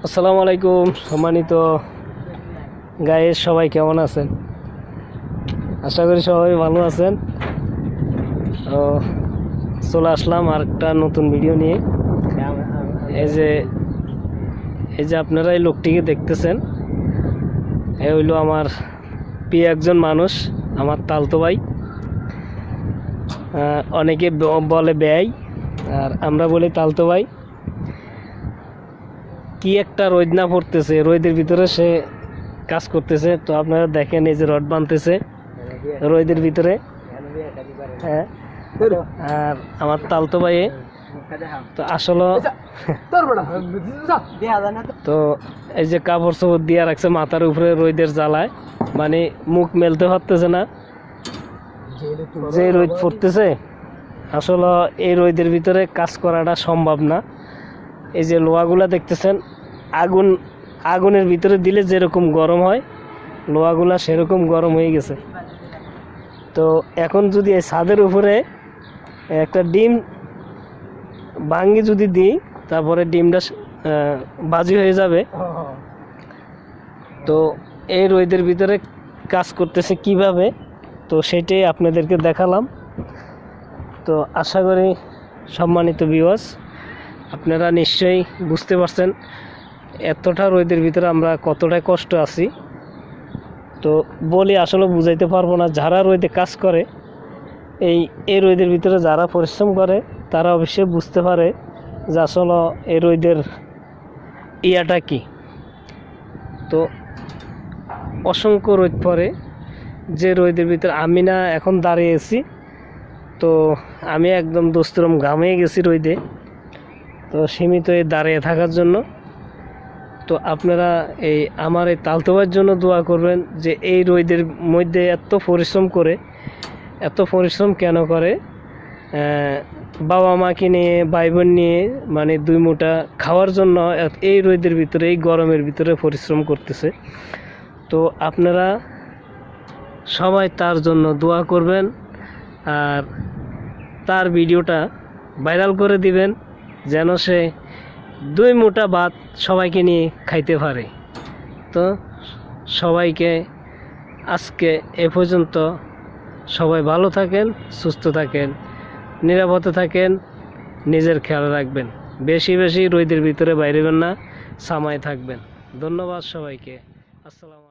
আসসালামু আলাইকুম সম্মানিত গায়েস, সবাই কেমন আছেন? আশা করি সবাই ভালো আছেন। তো চলে আসলাম আর একটা নতুন ভিডিও নিয়ে। এই যে আপনারা এই লোকটিকে দেখতেছেন, এ হইল আমার প্রিয় একজন মানুষ, আমার তালতো ভাই। অনেকে বলে ব্যয়, আর আমরা বলি তালতো ভাই। কি একটা রোদ না পড়তেছে, রোদের ভিতরে সে কাজ করতেছে। তো আপনারা দেখেন, এই যে রড বাঁধতেছে রোদের ভিতরে। হ্যাঁ, আর আমার তালতো ভাই তো আসলে তো এই যে কাপড় চোপড় দিয়ে রাখছে মাথার উপরে রোদের জ্বালায়, মানে মুখ মেলতে পারতেছে না, যে রোদ পড়তেছে। আসলে এই রোদের ভিতরে কাজ করাটা সম্ভব না। এই যে লোহাগুলা দেখতেছেন, আগুনের ভিতরে দিলে যেরকম গরম হয়, লোহাগুলা সেরকম গরম হয়ে গেছে। তো এখন যদি এই ছাদের উপরে একটা ডিম ভাঙ্গি যদি দিই, তারপরে ডিমটা বাজি হয়ে যাবে। তো এই রোদের ভিতরে কাজ করতেছে কিভাবে, তো সেটাই আপনাদেরকে দেখালাম। তো আশা করি সম্মানিত ভিউয়ার্স, আপনারা নিশ্চয়ই বুঝতে পারছেন এতটা রোদের ভিতরে আমরা কতটা কষ্ট আছি। তো বলি আসলে বুঝাইতে পারবো না। যারা রোদে কাজ করে, এই রোদের ভিতরে যারা পরিশ্রম করে, তারা অবশ্যই বুঝতে পারে যে আসলে এই রোদের ইয়াটা কি। তো অসংখ্য রোদ পড়ে, যে রোদের ভিতরে আমি না এখন দাঁড়িয়েছি, তো আমি একদম দোস্তরম ঘামিয়ে গেছি রোদে। তো সীমিত এই দাঁড়িয়ে থাকার জন্য। তো আপনারা আমার এই তালতো ভাইয়ের জন্য দোয়া করবেন, যে এই রোদের মধ্যে এত পরিশ্রম করে, এত পরিশ্রম কেন করে, বাবা মাকে নিয়ে, ভাই বোন নিয়ে, মানে দুই মুঠা খাওয়ার জন্য এই রোদের ভিতরে, এই গরমের ভিতরে পরিশ্রম করতেছে। তো আপনারা সবাই তার জন্য দোয়া করবেন, আর তার ভিডিওটা ভাইরাল করে দিবেন, যেন সে দুই মুঠা ভাত সবাইকে নিয়ে খাইতে পারে। তো সবাইকে আজকে এ পর্যন্ত। সবাই ভালো থাকেন, সুস্থ থাকেন, নিরাপদে থাকেন, নিজের খেয়াল রাখবেন। বেশি বেশি রোদের ভিতরে বাইরেবেন না, সামায় থাকবেন। ধন্যবাদ সবাইকে। আসসালামু আলাইকুম।